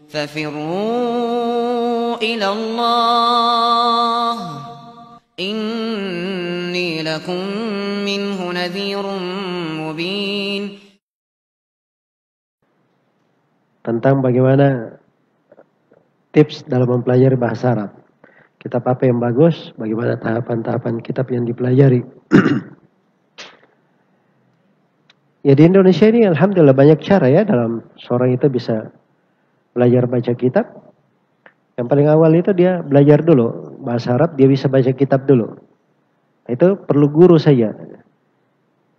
ففروا إلى الله إني لكم منه نذير مبين. Tentang bagaimana tips dalam mempelajari bahasa Arab. Kitab apa yang bagus, bagaimana tahapan-tahapan kitab yang dipelajari. Ya, di Indonesia ini alhamdulillah banyak cara ya dalam seorang itu bisa belajar baca kitab. Yang paling awal itu dia belajar dulu bahasa Arab, dia bisa baca kitab dulu. Itu perlu guru saja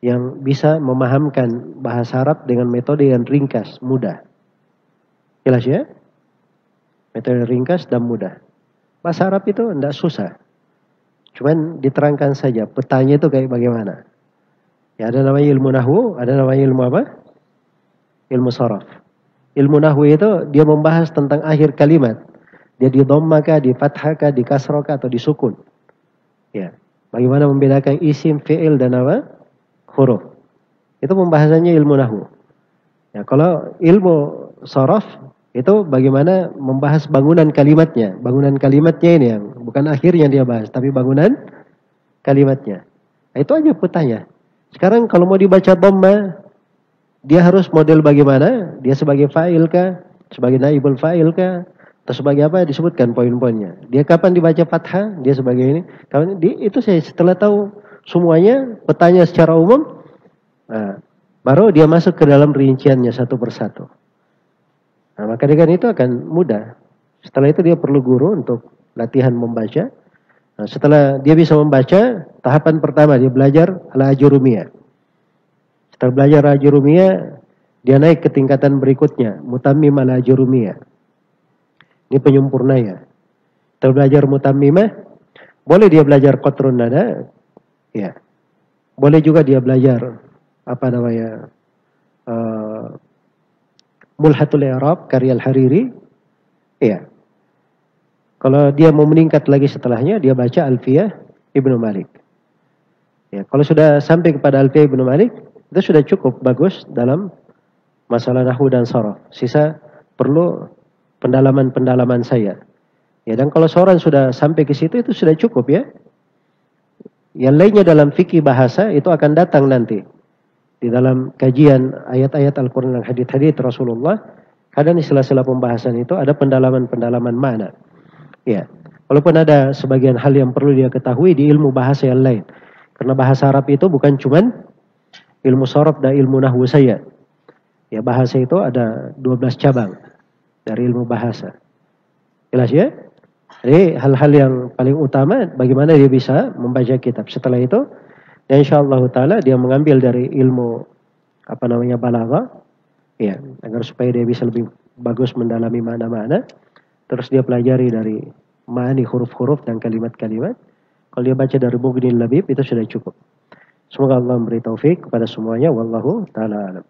yang bisa memahamkan bahasa Arab dengan metode yang ringkas, mudah. Jelas ya? Metode ringkas dan mudah. Bahasa Arab itu tidak susah. Cuman diterangkan saja petanya itu kayak bagaimana. Ya, ada namanya ilmu nahwu, ada namanya ilmu apa? Ilmu sharaf. Ilmu nahwu itu dia membahas tentang akhir kalimat. Dia di dhamma kah, di fathah kah, di kasrah kah, atau di sukun. Ya. Bagaimana membedakan isim, fi'il dan apa? Huruf. Itu pembahasannya ilmu nahwu. Ya, kalau ilmu sharaf itu bagaimana membahas bangunan kalimatnya. Bangunan kalimatnya ini yang bukan akhirnya dia bahas, tapi bangunan kalimatnya. Nah, itu aja petanya. Sekarang kalau mau dibaca dhamma, dia harus model bagaimana? Dia sebagai fa'il kah? Sebagai naibul fa'il kah? Atau sebagai apa? Disebutkan poin-poinnya. Dia kapan dibaca fathah? Dia sebagai ini. Itu saya setelah tahu semuanya, petanya secara umum, nah, baru dia masuk ke dalam rinciannya satu persatu. Nah, maka dengan itu akan mudah. Setelah itu dia perlu guru untuk latihan membaca. Nah, setelah dia bisa membaca, tahapan pertama dia belajar al-ajurumiyah. Setelah belajar al-ajurumiyah, dia naik ke tingkatan berikutnya, mutammim al-ajurumiyah. Ini penyempurnanya. Setelah belajar mutammimah, boleh dia belajar qatrun nada, ya. Boleh juga dia belajar apa namanya? Mulhatul i'rab karya Al-Hariri. Ya. Kalau dia mau meningkat lagi setelahnya, dia baca Alfiyah Ibnu Malik. Ya, kalau sudah sampai kepada Alfiyah Ibnu Malik, itu sudah cukup bagus dalam masalah nahwu dan sharaf. Sisa perlu pendalaman-pendalaman saya. Ya, dan kalau seorang sudah sampai ke situ, itu sudah cukup ya. Yang lainnya dalam fikih bahasa itu akan datang nanti. Di dalam kajian ayat-ayat Al-Quran dan hadits-hadits Rasulullah, kadang di sela-sela pembahasan itu ada pendalaman-pendalaman makna. Ya, walaupun ada sebagian hal yang perlu dia ketahui di ilmu bahasa yang lain. Karena bahasa Arab itu bukan cuman ilmu sharaf dan ilmu nahwu saja. Ya, bahasa itu ada 12 cabang dari ilmu bahasa. Jelas ya? Jadi hal-hal yang paling utama bagaimana dia bisa membaca kitab. Setelah itu, ya insyaallah taala dia mengambil dari ilmu apa namanya balaghah, ya, agar supaya dia bisa lebih bagus mendalami makna-makna. Terus dia pelajari dari ma'ani huruf-huruf dan kalimat-kalimat. Kalau dia baca dari Mughnil Labib itu sudah cukup. Semoga Allah memberi taufik kepada semuanya. Wallahu ta'ala alam.